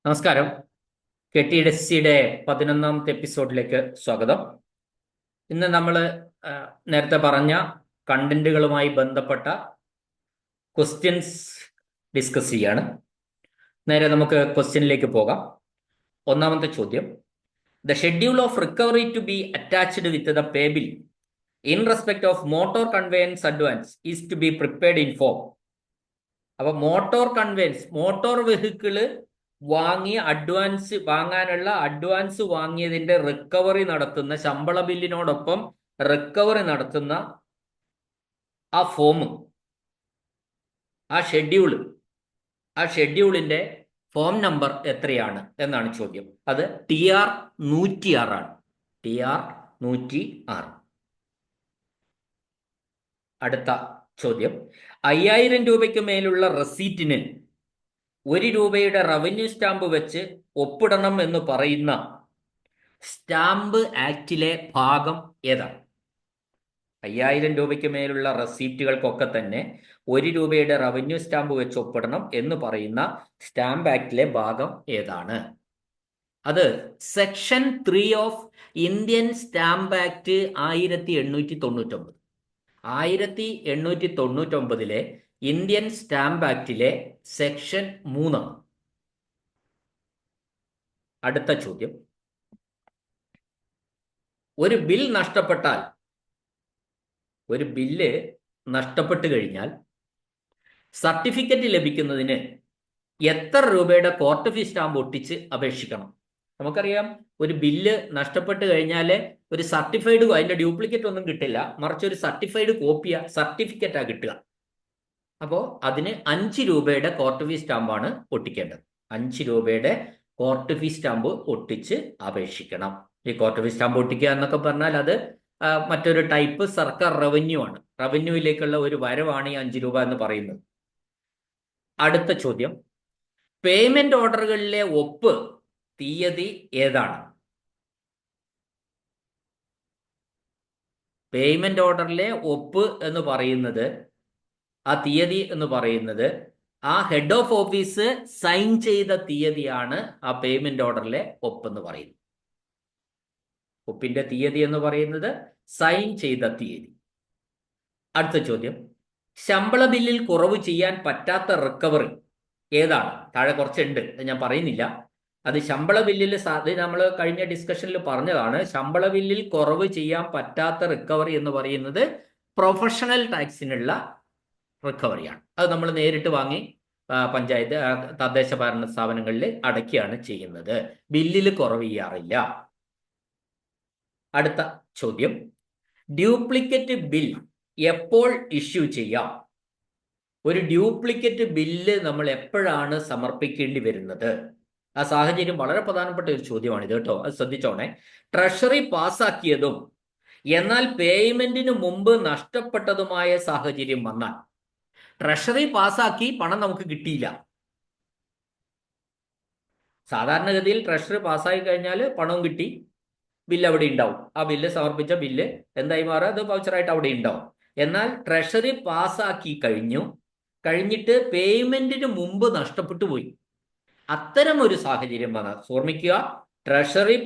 നമസ്കാരം. KTDSCയുടെ 11ാമത്തെ എപ്പിസോഡിലേക്ക് സ്വാഗതം. ഇന്ന് നമ്മൾ നേരത്തെ പറഞ്ഞ കണ്ടന്റുകളുമായി ബന്ധപ്പെട്ട ക്വസ്റ്റ്യൻസ് ഡിസ്കസ് ചെയ്യാണ്. നേരെ നമുക്ക് ക്വസ്റ്റ്യനിലേക്ക് പോകാം. ഒന്നാമത്തെ ചോദ്യം: the schedule of recovery to be attached with the pay bill in respect of motor conveyance advance is to be prepared in form. അപ്പൊ മോട്ടോർ വെഹിക്കിള് വാങ്ങാനുള്ള അഡ്വാൻസ് വാങ്ങിയതിന്റെ റിക്കവറി നടത്തുന്ന ശമ്പള ബില്ലിനോടൊപ്പം റിക്കവറി നടത്തുന്ന ആ ഫോം, ആ ഷെഡ്യൂളിന്റെ ഫോം നമ്പർ എത്രയാണ് എന്നാണ് ചോദ്യം. അത് TR 106 ആണ്. TR 106. അടുത്ത ചോദ്യം: 5000 രൂപയ്ക്ക് മേലുള്ള റെസീറ്റിന് 1 രൂപയുടെ റവന്യൂ സ്റ്റാമ്പ് വെച്ച് ഒപ്പിടണം എന്ന് പറയുന്ന സ്റ്റാമ്പ് ആക്ടിലെ ഭാഗം ഏതാണ്? 5000 രൂപയ്ക്ക് മേലുള്ള റെസീറ്റുകൾക്കൊക്കെ തന്നെ 1 രൂപയുടെ റവന്യൂ സ്റ്റാമ്പ് വെച്ച് ഒപ്പിടണം എന്ന് പറയുന്ന സ്റ്റാമ്പ് ആക്ടിലെ ഭാഗം ഏതാണ്? അത് section 3 of Indian stamp act 1899. 1899 Indian stamp ആക്ടിലെ സെക്ഷൻ 3. അടുത്ത ചോദ്യം: ഒരു ബില്ല് നഷ്ടപ്പെട്ടു കഴിഞ്ഞാൽ സർട്ടിഫിക്കറ്റ് ലഭിക്കുന്നതിന് എത്ര രൂപയുടെ കോർട്ട് ഫീ സ്റ്റാമ്പ് ഒട്ടിച്ച് അപേക്ഷിക്കണം? നമുക്കറിയാം, ഒരു ബില്ല് നഷ്ടപ്പെട്ടു കഴിഞ്ഞാൽ ഒരു സർട്ടിഫൈഡ്, അതിന്റെ ഡ്യൂപ്ലിക്കേറ്റ് ഒന്നും കിട്ടില്ല, മറിച്ച് ഒരു സർട്ടിഫൈഡ് സർട്ടിഫിക്കറ്റാ കിട്ടുക. അപ്പോൾ അതിന് 5 രൂപയുടെ കോർട്ട് ഫീ സ്റ്റാമ്പാണ് ഒട്ടിക്കേണ്ടത്. 5 രൂപയുടെ കോർട്ട് ഫീ സ്റ്റാമ്പ് ഒട്ടിച്ച് അപേക്ഷിക്കണം. ഈ കോർട്ട് ഫീ സ്റ്റാമ്പ് ഒട്ടിക്കുക എന്നൊക്കെ പറഞ്ഞാൽ അത് മറ്റൊരു ടൈപ്പ് സർക്കാർ റവന്യൂ ആണ്. റവന്യൂവിലേക്കുള്ള ഒരു വരവാണ് ഈ 5 രൂപ എന്ന് പറയുന്നത്. അടുത്ത ചോദ്യം: പേയ്മെന്റ് ഓർഡറുകളിലെ ഒപ്പ് തീയതി ഏതാണ്? പേയ്മെന്റ് ഓർഡറിലെ ഒപ്പ് എന്ന് പറയുന്നത്, ആ തീയതി എന്ന് പറയുന്നത്, ആ ഹെഡ് ഓഫ് ഓഫീസ് സൈൻ ചെയ്ത തീയതിയാണ് ആ പേയ്മെന്റ് ഓർഡറിലെ ഒപ്പ് എന്ന് പറയുന്നത്. ഒപ്പിന്റെ തീയതി എന്ന് പറയുന്നത് സൈൻ ചെയ്ത തീയതി. അടുത്ത ചോദ്യം: ശമ്പള ബില്ലിൽ കുറവ് ചെയ്യാൻ പറ്റാത്ത റിക്കവറി ഏതാണ്? താഴെ കുറച്ചുണ്ട്, ഞാൻ പറയുന്നില്ല. അത് ശമ്പള ബില്ലിൽ നമ്മൾ കഴിഞ്ഞ ഡിസ്കഷനിൽ പറഞ്ഞതാണ്. ശമ്പള ബില്ലിൽ കുറവ് ചെയ്യാൻ പറ്റാത്ത റിക്കവറി എന്ന് പറയുന്നത് പ്രൊഫഷണൽ ടാക്സിനുള്ള റിക്കവറിയാണ്. അത് നമ്മൾ നേരിട്ട് വാങ്ങി പഞ്ചായത്ത്, തദ്ദേശ ഭരണ സ്ഥാപനങ്ങളിൽ അടയ്ക്കുകയാണ് ചെയ്യുന്നത്. ബില്ലിൽ കുറവ് ചെയ്യാറില്ല. അടുത്ത ചോദ്യം: ഡ്യൂപ്ലിക്കേറ്റ് ബിൽ എപ്പോൾ ഇഷ്യൂ ചെയ്യാം? ഒരു ഡ്യൂപ്ലിക്കേറ്റ് ബില്ല് നമ്മൾ എപ്പോഴാണ് സമർപ്പിക്കേണ്ടി വരുന്നത്? ആ സാഹചര്യം വളരെ പ്രധാനപ്പെട്ട ഒരു ചോദ്യമാണ് ഇത് കേട്ടോ, അത് ശ്രദ്ധിച്ചോണേ. ട്രഷറി പാസ്സാക്കിയതും എന്നാൽ പേയ്മെന്റിന് മുമ്പ് നഷ്ടപ്പെട്ടതുമായ സാഹചര്യം വന്നാൽ, ട്രഷറി പാസ്സാക്കി പണം നമുക്ക് കിട്ടിയില്ല. സാധാരണഗതിയിൽ ട്രഷറി പാസ്സായി കഴിഞ്ഞാൽ പണവും കിട്ടി, ബില്ല് അവിടെ ഉണ്ടാവും. ആ ബില്ല് സമർപ്പിച്ച ബില്ല് എന്തായി മാറുക? അത് വൗച്ചറായിട്ട് അവിടെ ഉണ്ടാവും. എന്നാൽ ട്രഷറി പാസ്സാക്കി കഴിഞ്ഞിട്ട് പേയ്മെന്റിന് മുമ്പ് നഷ്ടപ്പെട്ടു പോയി. അത്തരം ഒരു സാഹചര്യം വന്നാൽ, ഓർമ്മിക്കുക, ട്രഷറി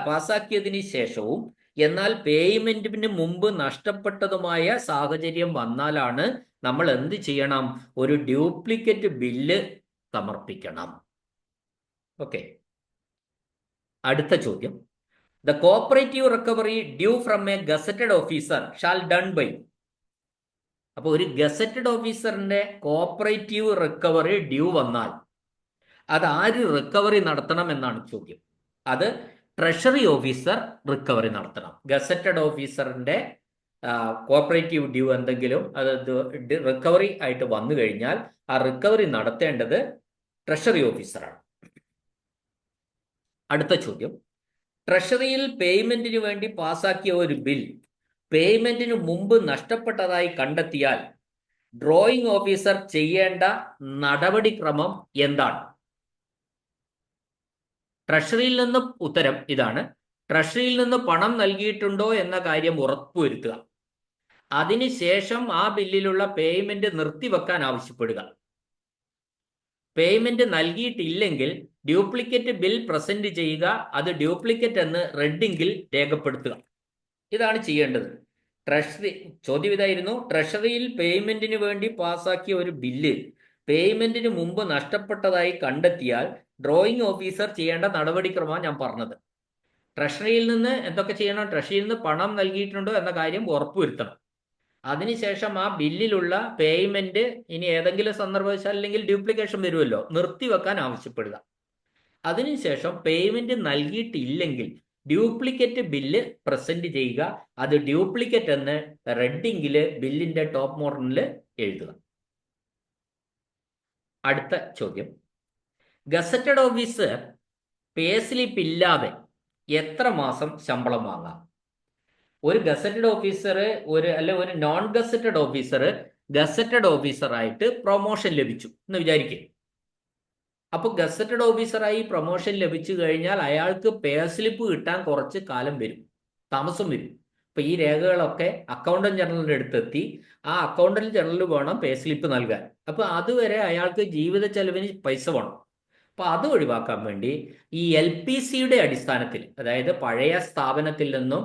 പാസ്സാക്കിയതിന് ശേഷവും എന്നാൽ പേയ്മെന്റിന് മുമ്പ് നഷ്ടപ്പെട്ടതുമായ സാഹചര്യം വന്നാലാണ് നമ്മൾ എന്ത് ചെയ്യണം? ഒരു ഡ്യൂപ്ലിക്കേറ്റ് ബില്ല് സമർപ്പിക്കണം. ഓക്കെ. അടുത്ത ചോദ്യം: the cooperative recovery due from a gazetted officer shall done by. അപ്പോൾ ഒരു ഗസറ്റഡ് ഓഫീസറിന്റെ കോപ്പറേറ്റീവ് റിക്കവറി ഡ്യൂ വന്നാൽ അത് ആര് റിക്കവറി നടത്തണം എന്നാണ് ചോദ്യം. അത് ട്രഷറി ഓഫീസർ റിക്കവറി നടത്തണം. ഗസറ്റഡ് ഓഫീസറിന്റെ കോപ്പറേറ്റീവ് ഡ്യൂ എന്തെങ്കിലും അത് റിക്കവറി ആയിട്ട് വന്നു കഴിഞ്ഞാൽ ആ റിക്കവറി നടത്തേണ്ടത് ട്രഷറി ഓഫീസറാണ്. അടുത്ത ചോദ്യം: ട്രഷറിയിൽ പേയ്മെന്റിന് വേണ്ടി പാസാക്കിയ ഒരു ബിൽ പേയ്മെന്റിന് മുമ്പ് നഷ്ടപ്പെട്ടതായി കണ്ടെത്തിയാൽ ഡ്രോയിങ് ഓഫീസർ ചെയ്യേണ്ട നടപടിക്രമം എന്താണ്? ട്രഷറിയിൽ നിന്ന്, ഉത്തരം ഇതാണ്: ട്രഷറിയിൽ നിന്ന് പണം നൽകിയിട്ടുണ്ടോ എന്ന കാര്യം ഉറപ്പുവരുത്തുക. അതിനുശേഷം ആ ബില്ലിലുള്ള പേയ്മെന്റ് നിർത്തിവെക്കാൻ ആവശ്യപ്പെടുക. പേയ്മെന്റ് നൽകിയിട്ടില്ലെങ്കിൽ ഡ്യൂപ്ലിക്കേറ്റ് ബിൽ പ്രസന്റ് ചെയ്യുക, അത് ഡ്യൂപ്ലിക്കേറ്റ് എന്ന് റെഡിങ്കിൽ രേഖപ്പെടുത്തുക. ഇതാണ് ചെയ്യേണ്ടത്. ട്രഷറി ചോദ്യം ഇതായിരുന്നു: ട്രഷറിയിൽ പേയ്മെന്റിന് വേണ്ടി പാസാക്കിയ ഒരു ബില്ല് പേയ്മെന്റിന് മുമ്പ് നഷ്ടപ്പെട്ടതായി കണ്ടെത്തിയാൽ ഡ്രോയിങ് ഓഫീസർ ചെയ്യേണ്ട നടപടിക്രമമാണ് ഞാൻ പറഞ്ഞത്. ട്രഷറിയിൽ നിന്ന് എന്തൊക്കെ ചെയ്യണം? ട്രഷറിയിൽ നിന്ന് പണം നൽകിയിട്ടുണ്ടോ എന്ന കാര്യം ഉറപ്പുവരുത്തണം. അതിനുശേഷം ആ ബില്ലിലുള്ള പേയ്മെന്റ് ഇനി ഏതെങ്കിലും സന്ദർഭവശാൽ അല്ലെങ്കിൽ ഡ്യൂപ്ലിക്കേഷൻ വരുമല്ലോ, നിർത്തിവെക്കാൻ ആവശ്യപ്പെടുക. അതിനുശേഷം പേയ്മെന്റ് നൽകിയിട്ടില്ലെങ്കിൽ ഡ്യൂപ്ലിക്കേറ്റ് ബില്ല് പ്രസന്റ് ചെയ്യുക, അത് ഡ്യൂപ്ലിക്കേറ്റ് എന്ന് റെഡിങ്ങില് ബില്ലിന്റെ ടോപ്പ് മോർണിൽ എഴുതുക. അടുത്ത ചോദ്യം: ഗസറ്റഡ് ഓഫീസർ പേ സ്ലിപ്പ് ഇല്ലാതെ എത്ര മാസം ശമ്പളം വാങ്ങാം? ഒരു ഗസറ്റഡ് ഓഫീസർ ഒരു നോൺ ഗസറ്റഡ് ഓഫീസർ ഗസറ്റഡ് ഓഫീസറായിട്ട് പ്രൊമോഷൻ ലഭിച്ചു എന്ന് വിചാരിക്കുക. അപ്പോൾ ഗസറ്റഡ് ഓഫീസറായി പ്രൊമോഷൻ ലഭിച്ചു കഴിഞ്ഞാൽ അയാൾക്ക് പേ സ്ലിപ്പ് കിട്ടാൻ കുറച്ച് കാലം വരും, താമസം വരും. അപ്പൊ ഈ രേഖകളൊക്കെ അക്കൗണ്ടന്റ് ജനറലിന്റെ അടുത്തെത്തി ആ അക്കൗണ്ടന്റ് ജനറൽ വേണം പേ സ്ലിപ്പ് നൽകാൻ. അപ്പൊ അതുവരെ അയാൾക്ക് ജീവിത ചെലവിന് പൈസ വേണം. അപ്പൊ അത് ഒഴിവാക്കാൻ വേണ്ടി ഈ LPCയുടെ അടിസ്ഥാനത്തിൽ, അതായത് പഴയ സ്ഥാപനത്തിൽ നിന്നും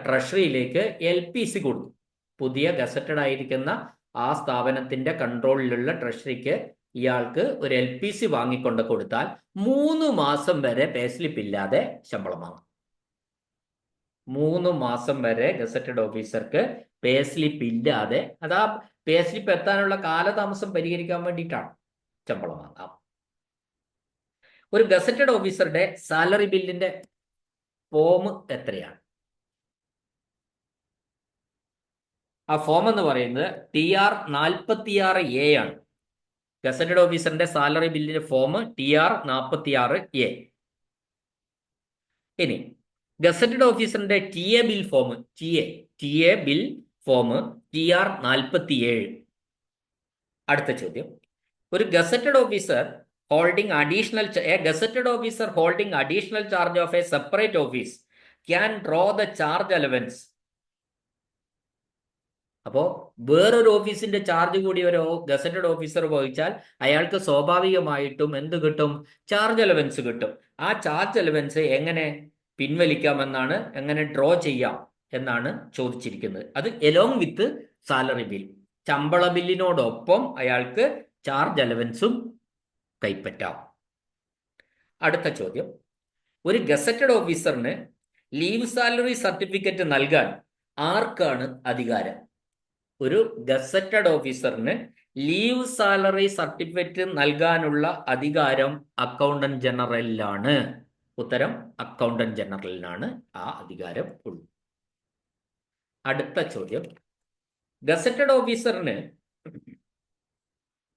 ട്രഷറിയിലേക്ക് LPC കൊടുക്കും. പുതിയ ഗസറ്റഡ് ആയിരിക്കുന്ന ആ സ്ഥാപനത്തിന്റെ കൺട്രോളിലുള്ള ട്രഷറിക്ക് ഇയാൾക്ക് ഒരു LPC വാങ്ങിക്കൊണ്ട് കൊടുത്താൽ 3 മാസം വരെ പേ സ്ലിപ്പ് ഇല്ലാതെ ശമ്പളം വാങ്ങും. 3 മാസം വരെ ഗസറ്റഡ് ഓഫീസർക്ക് പേ സ്ലിപ്പ് ഇല്ലാതെ, അത് ആ പേ സ്ലിപ്പ് എത്താനുള്ള കാലതാമസം പരിഹരിക്കാൻ വേണ്ടിയിട്ടാണ്, ശമ്പളം വാങ്ങാം. ഒരു ഗസറ്റഡ് ഓഫീസറുടെ സാലറി ബില്ലിന്റെ ഫോം എത്രയാണ്? ആ ഫോം എന്ന് പറയുന്നത് TR 46A ആണ്. ഗസറ്റഡ് ഓഫീസറിന്റെ സാലറി ബില്ലിന്റെ ഫോം TR 46A. ഇനി ഗസറ്റഡ് ഓഫീസറിന്റെ TA bill form TA bill form TR 47. അടുത്ത ചോദ്യം: ഒരു gazetted officer holding additional charge of a separate office can draw the charge allowance. അപ്പോൾ വേറൊരു ഓഫീസിന്റെ ചാർജ് കൂടി ഒരു ഗസറ്റഡ് ഓഫീസർ വഹിച്ചാൽ അയാൾക്ക് സ്വാഭാവികമായിട്ടും എന്ത് കിട്ടും? ചാർജ് അലവൻസ് കിട്ടും. ആ ചാർജ് അലവൻസ് എങ്ങനെ പിൻവലിക്കാമെന്നാണ്, എങ്ങനെ ഡ്രോ ചെയ്യാം എന്നാണ് ചോദിച്ചിരിക്കുന്നത്. അത് എലോങ് വിത്ത് സാലറി ബിൽ, ശമ്പള ബില്ലിനോടൊപ്പം അയാൾക്ക് ചാർജ് അലവൻസും കൈപ്പറ്റാം. അടുത്ത ചോദ്യം: ഒരു ഗസറ്റഡ് ഓഫീസറിന് ലീവ് സാലറി സർട്ടിഫിക്കറ്റ് നൽകാൻ ആർക്കാണ് അധികാരം? ഒരു ഗസറ്റഡ് ഓഫീസറിന് ലീവ് സാലറി സർട്ടിഫിക്കറ്റ് നൽകാനുള്ള അധികാരം അക്കൗണ്ടന്റ് ജനറലിലാണ്. ഉത്തരം അക്കൗണ്ടന്റ് ജനറലിനാണ് ആ അധികാരം ഉള്ളത്. അടുത്ത ചോദ്യം: ഗസറ്റഡ് ഓഫീസറിന്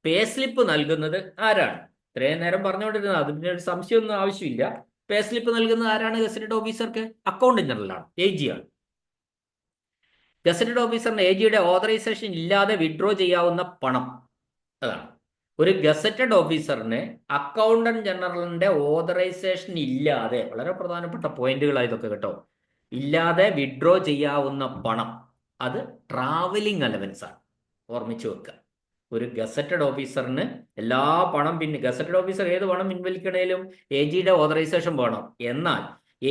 പേ സ്ലിപ്പ് നൽകുന്നത് ആരാണ്? ഇത്രയും നേരം പറഞ്ഞുകൊണ്ടിരുന്നത്, അതിന് ഒരു സംശയമൊന്നും ആവശ്യമില്ല. പേ സ്ലിപ്പ് നൽകുന്നത് ആരാണ്? ഗസറ്റഡ് ഓഫീസർക്ക് അക്കൗണ്ടന്റ് ജനറലാണ്, AG ആണ്. ഗസറ്റഡ് ഓഫീസറിന് AGയുടെ ഓതറൈസേഷൻ ഇല്ലാതെ വിഡ്രോ ചെയ്യാവുന്ന പണം അതാണ്. ഒരു ഗസറ്റഡ് ഓഫീസറിന് അക്കൗണ്ടന്റ് ജനറലിന്റെ ഓതറൈസേഷൻ ഇല്ലാതെ, വളരെ പ്രധാനപ്പെട്ട പോയിന്റുകളാണ് ഇതൊക്കെ കേട്ടോ, ഇല്ലാതെ വിഡ്രോ ചെയ്യാവുന്ന പണം അത് ട്രാവലിംഗ് അലവൻസ് ആണ്. ഓർമ്മിച്ചു വെക്കുക. ഒരു ഗസറ്റഡ് ഓഫീസറിന് എല്ലാ പണം ഗസറ്റഡ് ഓഫീസർ ഏത് പണം പിൻവലിക്കണേലും AGയുടെ ഓതറൈസേഷൻ വേണം. എന്നാൽ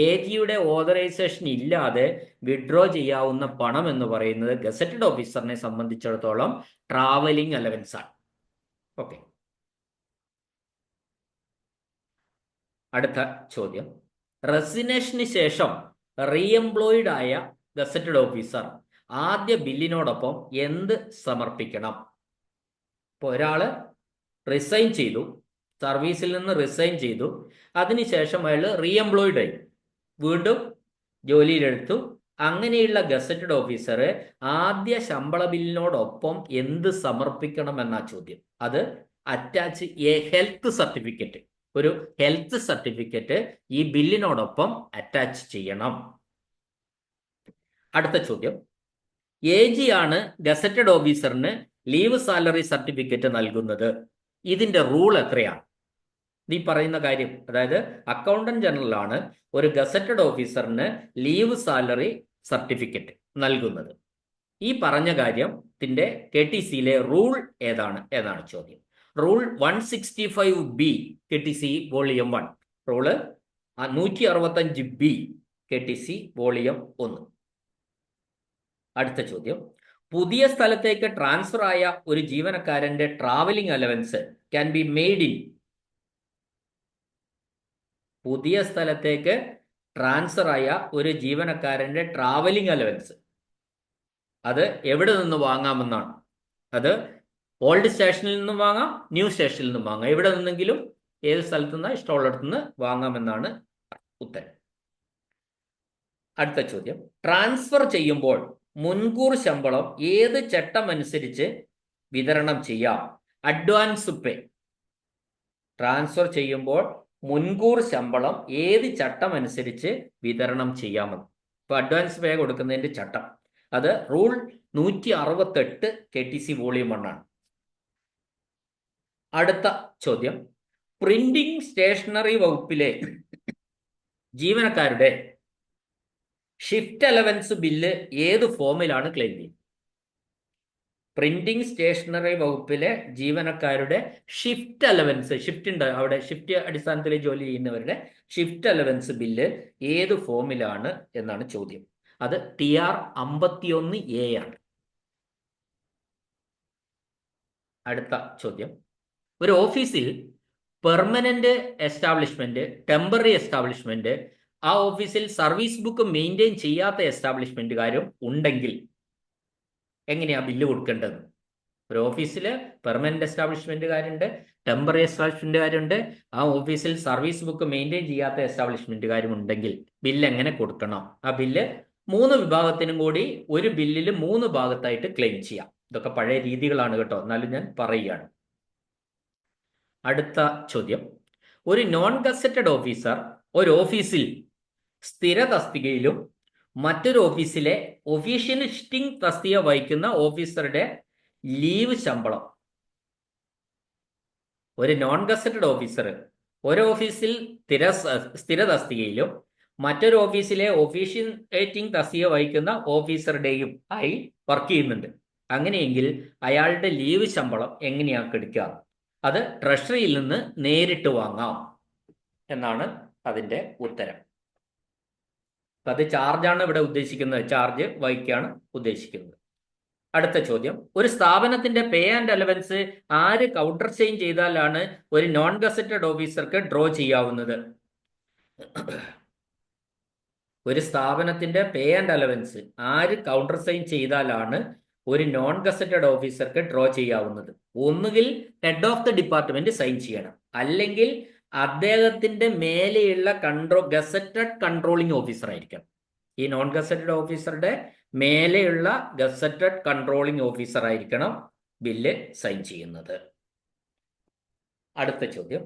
AGയുടെ ഓതറൈസേഷൻ ഇല്ലാതെ വിഡ്രോ ചെയ്യാവുന്ന പണം എന്ന് പറയുന്നത് ഗസറ്റഡ് ഓഫീസറിനെ സംബന്ധിച്ചിടത്തോളം ട്രാവലിംഗ് അലവൻസ് ആണ്. ഓക്കെ. അടുത്ത ചോദ്യം: റെസിഗ്നേഷന് ശേഷം റീഎംപ്ലോയിഡ് ആയ ഗസറ്റഡ് ഓഫീസർ ആദ്യ ബില്ലിനോടൊപ്പം എന്ത് സമർപ്പിക്കണം? ഇപ്പോൾ ഒരാൾ റിസൈൻ ചെയ്തു, സർവീസിൽ നിന്ന് റിസൈൻ ചെയ്തു, അതിനുശേഷം അയാൾ റീഎംപ്ലോയിഡ് ആയി, വീണ്ടും ജോലിയിലെടുത്തു. അങ്ങനെയുള്ള ഗസറ്റഡ് ഓഫീസർ ആദ്യ ശമ്പള ബില്ലിനോടൊപ്പം എന്ത് സമർപ്പിക്കണം എന്നാ ചോദ്യം. അത് അറ്റാച്ച് എ ഹെൽത്ത് സർട്ടിഫിക്കറ്റ്, ഒരു ഹെൽത്ത് സർട്ടിഫിക്കറ്റ് ഈ ബില്ലിനോടൊപ്പം അറ്റാച്ച് ചെയ്യണം. അടുത്ത ചോദ്യം: AG ആണ് ഗസറ്റഡ് ഓഫീസറിന് ലീവ് സാലറി സർട്ടിഫിക്കറ്റ് നൽകുന്നത്. ഇതിന്റെ റൂൾ എത്രയാണ്? ഈ പറയുന്ന കാര്യം, അതായത് അക്കൗണ്ടന്റ് ജനറലാണ് ഒരു ഗസറ്റഡ് ഓഫീസറിന് ലീവ് സാലറി സർട്ടിഫിക്കറ്റ് നൽകുന്നത്. ഈ പറഞ്ഞ കാര്യത്തിന്റെ KTCയിലെ റൂൾ ഏതാണ് എന്നാണ് ചോദ്യം. Rule 165B KTC volume 1, rule 165B KTC volume 1. അടുത്ത ചോദ്യം, പുതിയ സ്ഥലത്തേക്ക് ട്രാൻസ്ഫർ ആയ ഒരു ജീവനക്കാരന്റെ travelling allowance can be made in. പുതിയ സ്ഥലത്തേക്ക് ട്രാൻസ്ഫർ ആയ ഒരു ജീവനക്കാരന്റെ ട്രാവലിംഗ് അലവൻസ് അത് എവിടെ നിന്ന് വാങ്ങാമെന്നാണ്. അത് ഓൾഡ് സ്റ്റേഷനിൽ നിന്നും വാങ്ങാം, ന്യൂ സ്റ്റേഷനിൽ നിന്നും വാങ്ങാം. എവിടെ നിന്നെങ്കിലും ഏത് സ്ഥലത്തു നിന്ന് ഇഷ്ടമുള്ളിടത്തു നിന്ന് വാങ്ങാമെന്നാണ് ഉത്തരം. അടുത്ത ചോദ്യം, ട്രാൻസ്ഫർ ചെയ്യുമ്പോൾ മുൻകൂർ ശമ്പളം ഏത് ചട്ടമനുസരിച്ച് വിതരണം ചെയ്യാം? Advance pay. ട്രാൻസ്ഫർ ചെയ്യുമ്പോൾ മുൻകൂർ ശമ്പളം ഏത് ചട്ടമനുസരിച്ച് വിതരണം ചെയ്യാമെന്ന്. ഇപ്പൊ അഡ്വാൻസ് പേ കൊടുക്കുന്നതിന്റെ ചട്ടം അത് റൂൾ 168 KTC വോളിയം 1 ആണ്. അടുത്ത ചോദ്യം, പ്രിന്റിംഗ് സ്റ്റേഷനറി വകുപ്പിലെ ജീവനക്കാരുടെ ഷിഫ്റ്റ് അലവൻസ് ബില്ല് ഏത് ഫോമിലാണ് ക്ലെയിം ചെയ്യുന്നത്? പ്രിന്റിംഗ് സ്റ്റേഷനറി വകുപ്പിലെ ജീവനക്കാരുടെ ഷിഫ്റ്റ് അലവൻസ്, ഷിഫ്റ്റ് ഉണ്ട് അവിടെ, ഷിഫ്റ്റ് അടിസ്ഥാനത്തിൽ ജോലി ചെയ്യുന്നവരുടെ ഷിഫ്റ്റ് അലവൻസ് ബില്ല് ഏത് ഫോമിലാണ് എന്നാണ് ചോദ്യം. അത് TR 51A ആണ്. അടുത്ത ചോദ്യം, ഒരു ഓഫീസിൽ പെർമനന്റ് എസ്റ്റാബ്ലിഷ്മെന്റ്, ടെമ്പററി എസ്റ്റാബ്ലിഷ്മെന്റ്, ആ ഓഫീസിൽ സർവീസ് ബുക്ക് മെയിൻറ്റെയിൻ ചെയ്യാത്ത എസ്റ്റാബ്ലിഷ്മെന്റുകാരും ഉണ്ടെങ്കിൽ എങ്ങനെയാ ബില്ല് കൊടുക്കേണ്ടത്? ഒരു ഓഫീസിൽ പെർമനന്റ് എസ്റ്റാബ്ലിഷ്മെന്റുകാരുണ്ട്, ടെമ്പററി എസ്റ്റാബ്ലിഷ്മെന്റുകാരുണ്ട്, ആ ഓഫീസിൽ സർവീസ് ബുക്ക് മെയിൻറ്റെയിൻ ചെയ്യാത്ത എസ്റ്റാബ്ലിഷ്മെന്റുകാരും ഉണ്ടെങ്കിൽ ബില്ല് എങ്ങനെ കൊടുക്കണം? ആ ബില്ല് 3 വിഭാഗത്തിനും കൂടി ഒരു ബില്ലിൽ 3 ഭാഗത്തായിട്ട് ക്ലെയിം ചെയ്യാം. ഇതൊക്കെ പഴയ രീതികളാണ് കേട്ടോ, എന്നാലും ഞാൻ പറയുകയാണ്. അടുത്ത ചോദ്യം, ഒരു നോൺ ഗസറ്റഡ് ഓഫീസർ ഒരു ഓഫീസിൽ സ്ഥിര തസ്തികയിലും മറ്റൊരു ഓഫീസിലെ ഒഫീഷ്യലിസ്റ്റിംഗ് തസ്തിക വഹിക്കുന്ന ഓഫീസറുടെ ലീവ് ശമ്പളം. ഒരു നോൺ ഗസറ്റഡ് ഓഫീസർ ഒരു ഓഫീസിൽ സ്ഥിര തസ്തികയിലും മറ്റൊരു ഓഫീസിലെ ഒഫീഷ്യലേറ്റിംഗ് തസ്തിക വഹിക്കുന്ന ഓഫീസറുടെയും ആയി വർക്ക് ചെയ്യുന്നുണ്ട്. അങ്ങനെയെങ്കിൽ അയാളുടെ ലീവ് ശമ്പളം എങ്ങനെയാണ് എടുക്കുക? അത് ട്രഷറിയിൽ നിന്ന് നേരിട്ട് വാങ്ങാം എന്നാണ് അതിൻ്റെ ഉത്തരം. അത് ചാർജാണ് ഇവിടെ ഉദ്ദേശിക്കുന്നത്, ചാർജ് വഹിക്കാണ് ഉദ്ദേശിക്കുന്നത്. അടുത്ത ചോദ്യം, ഒരു സ്ഥാപനത്തിന്റെ പേ ആൻഡ് അലവൻസ് ആര് കൗണ്ടർ സൈൻ ചെയ്താലാണ് ഒരു നോൺ ഗസറ്റഡ് ഓഫീസർക്ക് ഡ്രോ ചെയ്യാവുന്നത്? ഒരു സ്ഥാപനത്തിന്റെ പേ ആൻഡ് അലവൻസ് ആര് കൗണ്ടർ സൈൻ ചെയ്താലാണ് ഒരു നോൺ ഗസറ്റഡ് ഓഫീസർക്ക് ഡ്രോ ചെയ്യാവുന്നത്? ഒന്നുകിൽ head of the department sign ചെയ്യണം, അല്ലെങ്കിൽ അദ്ദേഹത്തിന്റെ മേലെയുള്ള ഗസറ്റഡ് കൺട്രോളിംഗ് ഓഫീസർ ആയിരിക്കണം. ഈ നോൺ ഗസറ്റഡ് ഓഫീസറുടെ മേലെയുള്ള ഗസറ്റഡ് കൺട്രോളിംഗ് ഓഫീസർ ആയിരിക്കണം ബില്ല് സൈൻ ചെയ്യുന്നത്. അടുത്ത ചോദ്യം,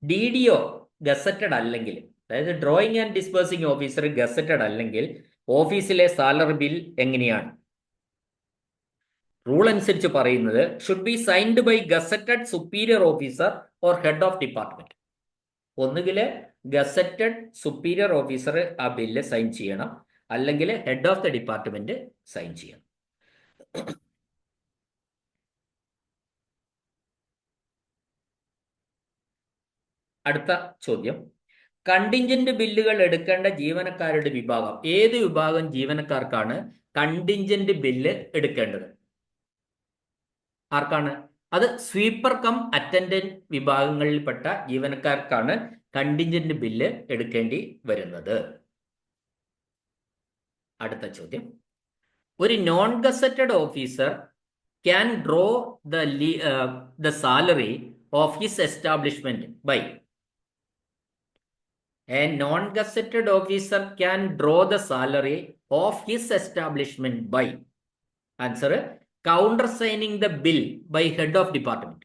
DDO ഗസറ്റഡ് അല്ലെങ്കിൽ, അതായത് drawing and disbursing officer gazetted അല്ലെങ്കിൽ ഓഫീസിലെ സാലറി ബിൽ എങ്ങനെയാണ്? റൂൾ അനുസരിച്ച് പറയുന്നത് should be signed by gazetted superior officer or head of department. ഒന്നുകിൽ ഗസറ്റഡ് സുപ്പീരിയർ ഓഫീസർ ആ ബില്ല് സൈൻ ചെയ്യണം, അല്ലെങ്കിൽ head of the department sign ചെയ്യണം. അടുത്ത ചോദ്യം, കണ്ടിൻജന്റ് ബില്ലുകൾ എടുക്കേണ്ട ജീവനക്കാരുടെ വിഭാഗം. ഏത് വിഭാഗം ജീവനക്കാർക്കാണ് കണ്ടിൻജന്റ് ബില്ല് എടുക്കേണ്ടത്? ആർക്കാണ്? അത് സ്വീപ്പർ കം അറ്റൻഡന്റ് വിഭാഗങ്ങളിൽപ്പെട്ട ജീവനക്കാർക്കാണ് കണ്ടിൻജന്റ് ബില്ല് എടുക്കേണ്ടി വരുന്നത്. അടുത്ത ചോദ്യം, ഒരു non gazetted officer can draw the salary of his establishment by. A non-gazetted officer can draw the salary of his establishment by. Answer, countersigning the bill by head of department.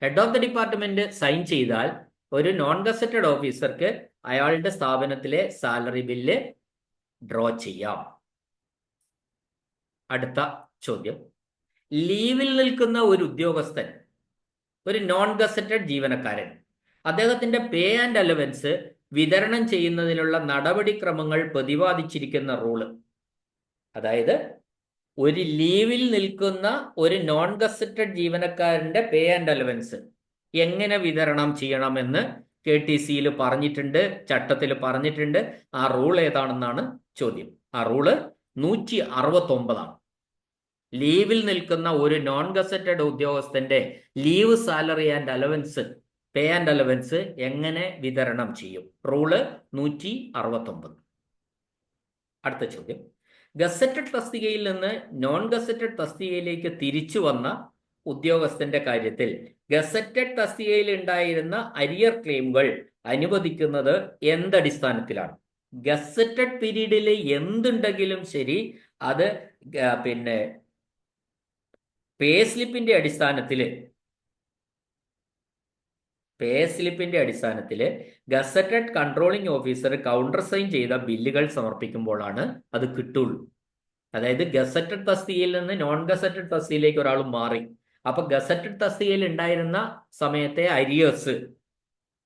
Head of the department sign ചെയ്താൽ ഒരു non gazetted ഓഫീസർക്ക് അയാളുടെ സ്ഥാപനത്തിലെ salary bill draw ചെയ്യാം. അടുത്ത ചോദ്യം, ലീവിൽ നിൽക്കുന്ന ഒരു ഉദ്യോഗസ്ഥൻ, ഒരു നോൺ ഗസറ്റഡ് ജീവനക്കാരൻ, അദ്ദേഹത്തിന്റെ പേ ആൻഡ് അലവൻസ് വിതരണം ചെയ്യുന്നതിനുള്ള നടപടിക്രമങ്ങൾ പ്രതിപാദിച്ചിരിക്കുന്ന റൂള്. അതായത് ഒരു ലീവിൽ നിൽക്കുന്ന ഒരു നോൺ ഗസറ്റഡ് ജീവനക്കാരന്റെ പേ ആൻഡ് അലവൻസ് എങ്ങനെ വിതരണം ചെയ്യണമെന്ന് KTCയിൽ പറഞ്ഞിട്ടുണ്ട്, ചട്ടത്തിൽ പറഞ്ഞിട്ടുണ്ട്. ആ റൂൾ ഏതാണെന്നാണ് ചോദ്യം. ആ റൂള് 169 ലീവിൽ നിൽക്കുന്ന ഒരു നോൺ ഗസറ്റഡ് ഉദ്യോഗസ്ഥന്റെ leave salary and allowance, pay and allowance എങ്ങനെ വിതരണം ചെയ്യും? റൂള് 169. അടുത്ത ചോദ്യം, ഗസറ്റഡ് തസ്തികയിൽ നിന്ന് നോൺ ഗസറ്റഡ് തസ്തികയിലേക്ക് തിരിച്ചു വന്ന ഉദ്യോഗസ്ഥന്റെ കാര്യത്തിൽ ഗസറ്റഡ് തസ്തികയിൽ ഉണ്ടായിരുന്ന അരിയർ ക്ലെയിമുകൾ അനുവദിക്കുന്നത് എന്തടിസ്ഥാനത്തിലാണ്? ഗസറ്റഡ് പീരീഡിൽ എന്തുണ്ടെങ്കിലും ശരി, അത് പിന്നെ പേ സ്ലിപ്പിന്റെ അടിസ്ഥാനത്തിൽ gazetted controlling officer counter sign ചെയ്ത ബില്ലുകൾ സമർപ്പിക്കുമ്പോഴാണ് അത് കിട്ടുള്ളൂ. അതായത് ഗസറ്റഡ് തസ്തികയിൽ നിന്ന് നോൺ ഗസറ്റഡ് തസ്തികയിലേക്ക് ഒരാൾ മാറി. അപ്പൊ ഗസറ്റഡ് തസ്തികയിൽ ഉണ്ടായിരുന്ന സമയത്തെ അരിയേഴ്സ്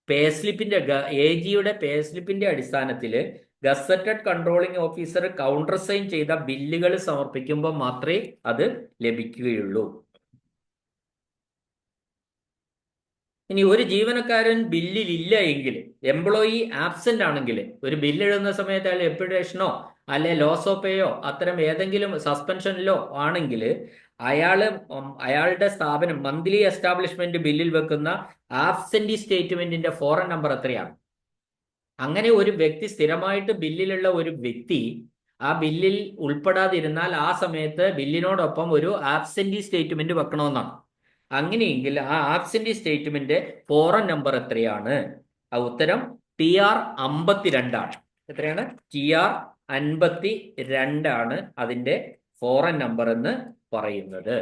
പേ സ്ലിപ്പിന്റെ AGയുടെ പേ സ്ലിപ്പിന്റെ അടിസ്ഥാനത്തിൽ gazetted controlling officer counter sign ചെയ്ത ബില്ലുകൾ സമർപ്പിക്കുമ്പോൾ മാത്രമേ അത് ലഭിക്കുകയുള്ളൂ. ഇനി ഒരു ജീവനക്കാരൻ ബില്ലിൽ ഇല്ല എങ്കിൽ, എംപ്ലോയി ആബ്സെന്റ് ആണെങ്കിൽ, ഒരു ബില്ല് എഴുതുന്ന സമയത്ത് അയാൾ എപ്പിഡേഷനോ അല്ലെ ലോസ് ഓഫ് പേയോ അത്തരം ഏതെങ്കിലും സസ്പെൻഷനിലോ ആണെങ്കിൽ അയാളുടെ സ്ഥാപനം മന്ത്ലി എസ്റ്റാബ്ലിഷ്മെന്റ് ബില്ലിൽ വെക്കുന്ന ആബ്സെന്റി സ്റ്റേറ്റ്മെന്റിന്റെ ഫോറൻ നമ്പർ എത്രയാണ്? അങ്ങനെ ഒരു വ്യക്തി, സ്ഥിരമായിട്ട് ബില്ലിലുള്ള ഒരു വ്യക്തി ആ ബില്ലിൽ ഉൾപ്പെടാതിരുന്നാൽ ആ സമയത്ത് ബില്ലിനോടൊപ്പം ഒരു ആബ്സെന്റി സ്റ്റേറ്റ്മെന്റ് വെക്കണമെന്നാണ്. അങ്ങനെയെങ്കിൽ ആ ആബ്സെന്റി സ്റ്റേറ്റ്മെന്റ് ഫോറൻ നമ്പർ എത്രയാണ്? ആ ഉത്തരം TR 52 ആണ്. എത്രയാണ്? TR 52 ആണ് അതിന്റെ ഫോറൻ നമ്പർ എന്ന് പറയുന്നത്.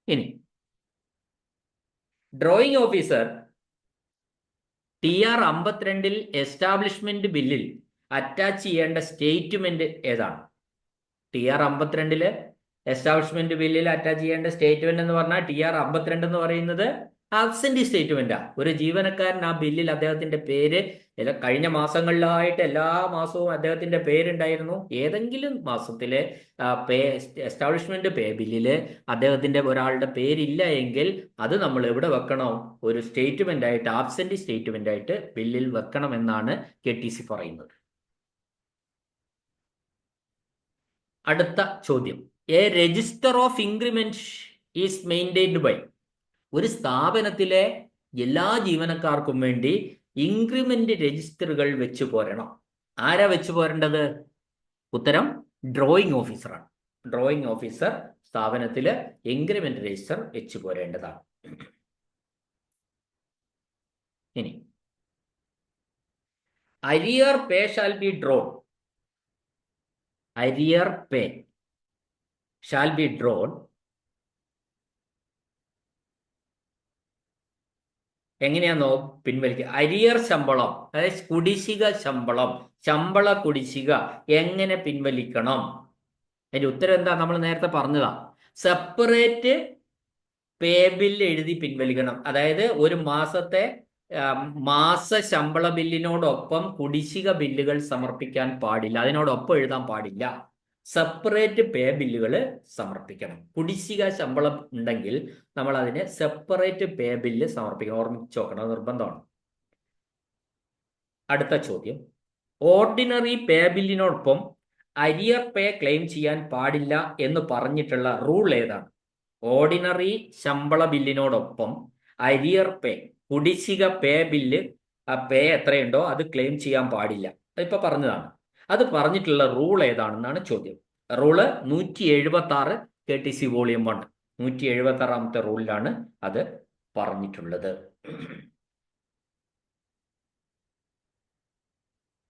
ഇനി ഡ്രോയിങ് ഓഫീസർ TR 52 എസ്റ്റാബ്ലിഷ്മെന്റ് ബില്ലിൽ അറ്റാച്ച് ചെയ്യേണ്ട സ്റ്റേറ്റ്മെന്റ് ഏതാണ്? TR 52 എസ്റ്റാബ്ലിഷ്മെന്റ് ബില്ലിൽ അറ്റാച്ച് ചെയ്യേണ്ട സ്റ്റേറ്റ്മെന്റ് എന്ന് പറഞ്ഞാൽ TR 52 എന്ന് പറയുന്നത് ആബ്സെന്റ് സ്റ്റേറ്റ്മെന്റാ. ഒരു ജീവനക്കാരൻ ആ ബില്ലിൽ അദ്ദേഹത്തിന്റെ പേര് കഴിഞ്ഞ മാസങ്ങളിലായിട്ട് എല്ലാ മാസവും അദ്ദേഹത്തിന്റെ പേരുണ്ടായിരുന്നു. ഏതെങ്കിലും മാസത്തിലെ എസ്റ്റാബ്ലിഷ്മെന്റ് പേ ബില്ലില് അദ്ദേഹത്തിന്റെ ഒരാളുടെ പേരില്ല എങ്കിൽ അത് നമ്മൾ എവിടെ വെക്കണം? ഒരു സ്റ്റേറ്റ്മെന്റ് ആയിട്ട്, ആബ്സെന്റ് സ്റ്റേറ്റ്മെന്റ് ആയിട്ട് ബില്ലിൽ വെക്കണം എന്നാണ് KTC പറയുന്നത്. അടുത്ത ചോദ്യം, a register of increment is maintained by. ഒരു സ്ഥാപനത്തിലെ എല്ലാ ജീവനക്കാർക്കും വേണ്ടി ഇൻക്രിമെന്റ് രജിസ്റ്ററുകൾ വെച്ചു പോരണം. ആരാ വെച്ചു പോരേണ്ടത്? ഉത്തരം ഡ്രോയിങ് ഓഫീസറാണ്. ഡ്രോയിങ് ഓഫീസർ സ്ഥാപനത്തില് ഇൻക്രിമെന്റ് രജിസ്റ്റർ വെച്ചു പോരേണ്ടതാണ്. ഇനി arrear pay shall be drone. Arrear pay shall be drone എങ്ങനെയാണോ പിൻവലിക്കുക? അരിയർ ശമ്പളം, അതായത് കുടിശ്ശിക ശമ്പളം, ശമ്പള കുടിശ്ശിക എങ്ങനെ പിൻവലിക്കണം? അതിന്റെ ഉത്തരം എന്താ? നമ്മൾ നേരത്തെ പറഞ്ഞതാ. സെപ്പറേറ്റ് പേ ബില്ല് എഴുതി പിൻവലിക്കണം. അതായത് ഒരു മാസത്തെ മാസ ശമ്പള ബില്ലിനോടൊപ്പം കുടിശ്ശിക ബില്ലുകൾ സമർപ്പിക്കാൻ പാടില്ല, അതിനോടൊപ്പം എഴുതാൻ പാടില്ല. സെപ്പറേറ്റ് പേ ബില്ലുകൾ സമർപ്പിക്കണം. കുടിശ്ശിക ശമ്പളം ഉണ്ടെങ്കിൽ നമ്മൾ അതിന് സെപ്പറേറ്റ് പേ ബില്ല് സമർപ്പിക്കണം. ഓർമ്മിച്ച് നോക്കണം, നിർബന്ധമാണ്. അടുത്ത ചോദ്യം, ഓർഡിനറി പേ ബില്ലിനോടൊപ്പം അരിയർ പേ ക്ലെയിം ചെയ്യാൻ പാടില്ല എന്ന് പറഞ്ഞിട്ടുള്ള റൂൾ ഏതാണ്? ഓർഡിനറി ശമ്പള ബില്ലിനോടൊപ്പം അരിയർ പേ, കുടിശ്ശിക പേ ബില്ല്, ആ പേ എത്രയുണ്ടോ അത് ക്ലെയിം ചെയ്യാൻ പാടില്ല. ഇപ്പൊ പറഞ്ഞതാണ്. അത് പറഞ്ഞിട്ടുള്ള റൂൾ ഏതാണെന്നാണ് ചോദ്യം. റൂള് 176 KTC വോളിയം 1, 176ാമത്തെ റൂളിലാണ് അത് പറഞ്ഞിട്ടുള്ളത്.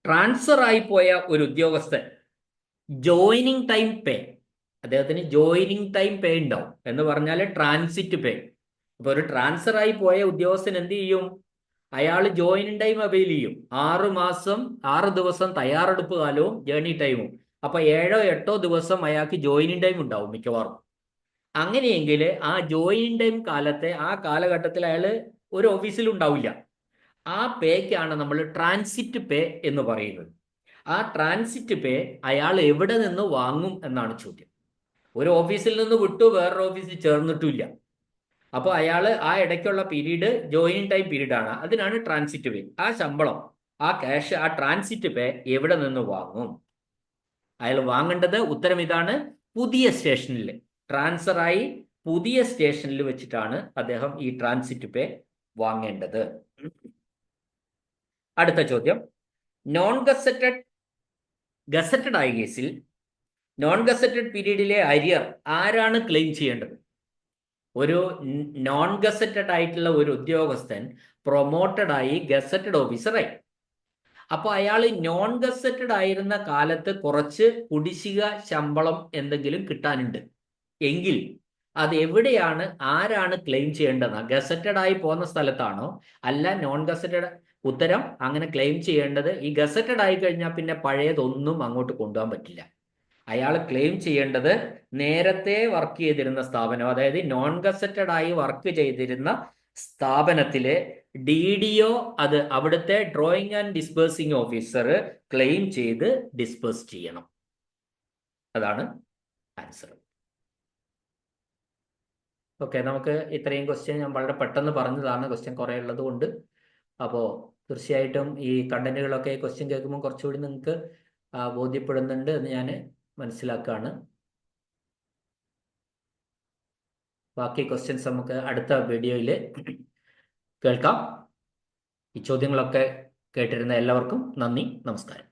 ട്രാൻസ്ഫർ ആയി പോയ ഒരു ഉദ്യോഗസ്ഥൻ ജോയിനിങ് ടൈം പേ, അദ്ദേഹത്തിന് ജോയിനിങ് ടൈം പേ ഉണ്ടാവും. എന്ന് പറഞ്ഞാൽ ട്രാൻസിറ്റ് പേ. അപ്പൊ ഒരു ട്രാൻസ്ഫർ ആയി പോയ ഉദ്യോഗസ്ഥൻ എന്ത് ചെയ്യും? അയാൾ ജോയിനിങ് ടൈം അവൈൽ ചെയ്യും. 6 മാസം 6 ദിവസം തയ്യാറെടുപ്പ് കാലവും ജേർണി ടൈമും. അപ്പൊ 7-8 ദിവസം അയാൾക്ക് ജോയിനിങ് ടൈം ഉണ്ടാവും മിക്കവാറും. അങ്ങനെയെങ്കിൽ ആ ജോയിനിങ് ടൈം കാലത്തെ, ആ കാലഘട്ടത്തിൽ അയാൾ ഒരു ഓഫീസിലും ഉണ്ടാവില്ല. ആ പേക്കാണ് നമ്മൾ ട്രാൻസിറ്റ് പേ എന്ന് പറയുന്നത്. ആ ട്രാൻസിറ്റ് പേ അയാൾ എവിടെ നിന്ന് വാങ്ങും എന്നാണ് ചോദ്യം. ഒരു ഓഫീസിൽ നിന്ന് വിട്ടു വേറൊരു ഓഫീസിൽ ചേർന്നിട്ടില്ല. അപ്പോൾ അയാൾ ആ ഇടയ്ക്കുള്ള പീരീഡ് ജോയിനിങ് ടൈം പീരീഡ് ആണ്. അതിനാണ് ട്രാൻസിറ്റ് പേ. ആ ശമ്പളം, ആ ക്യാഷ്, ആ ട്രാൻസിറ്റ് പേ എവിടെ നിന്ന് വാങ്ങും? അയാൾ വാങ്ങേണ്ടത്, ഉത്തരം ഇതാണ്, പുതിയ സ്റ്റേഷനിൽ ട്രാൻസ്ഫറായി പുതിയ സ്റ്റേഷനിൽ വെച്ചിട്ടാണ് അദ്ദേഹം ഈ ട്രാൻസിറ്റ് പേ വാങ്ങേണ്ടത്. അടുത്ത ചോദ്യം, നോൺ ഗസറ്റഡ് ആയ കേസിൽ നോൺ ഗസറ്റഡ് പീരീഡിലെ അരിയർ ആരാണ് ക്ലെയിം ചെയ്യേണ്ടത്? ഒരു നോൺ ഗസറ്റഡ് ആയിട്ടുള്ള ഒരു ഉദ്യോഗസ്ഥൻ പ്രൊമോട്ടഡ് ആയി ഗസറ്റഡ് ഓഫീസറായി. അപ്പോൾ അയാൾ നോൺ ഗസറ്റഡ് ആയിരുന്ന കാലത്ത് കുറച്ച് കുടിശ്ശിക ശമ്പളം എന്തെങ്കിലും കിട്ടാനുണ്ട് എങ്കിൽ അത് എവിടെയാണ്, ആരാണ് ക്ലെയിം ചെയ്യേണ്ടത്? ഗസറ്റഡ് ആയി പോകുന്ന സ്ഥലത്താണോ അല്ല നോൺ ഗസറ്റഡ്? ഉത്തരം, അങ്ങനെ ക്ലെയിം ചെയ്യേണ്ടത്, ഈ ഗസറ്റഡ് ആയി കഴിഞ്ഞാൽ പിന്നെ പഴയതൊന്നും അങ്ങോട്ട് കൊണ്ടുപോകാൻ പറ്റില്ല. അയാൾ ക്ലെയിം ചെയ്യേണ്ടത് നേരത്തെ വർക്ക് ചെയ്തിരുന്ന സ്ഥാപനം, അതായത് നോൺ ഗസറ്റഡ് ആയി വർക്ക് ചെയ്തിരുന്ന സ്ഥാപനത്തിലെ DDO, അത് അവിടുത്തെ drawing and disbursing officer claim ചെയ്ത് ഡിസ്പേഴ്സ് ചെയ്യണം. അതാണ് ആൻസർ. ഓക്കെ, നമുക്ക് ഇത്രയും ക്വസ്റ്റ്യൻ ഞാൻ വളരെ പെട്ടെന്ന് പറഞ്ഞതാണ്, ക്വസ്റ്റ്യൻ കുറേ ഉള്ളത് കൊണ്ട്. അപ്പോൾ തീർച്ചയായിട്ടും ഈ കണ്ടന്റുകളൊക്കെ ക്വസ്റ്റ്യൻ കേൾക്കുമ്പോൾ കുറച്ചുകൂടി നിങ്ങൾക്ക് ബോധ്യപ്പെടുന്നുണ്ട് എന്ന് ഞാൻ മനസ്സിലാക്കുകയാണ്. ബാക്കി ക്വസ്റ്റ്യൻസ് നമുക്ക് അടുത്ത വീഡിയോയിൽ കേൾക്കാം. ഈ ചോദ്യങ്ങളൊക്കെ കേട്ടിരുന്ന എല്ലാവർക്കും നന്ദി, നമസ്കാരം.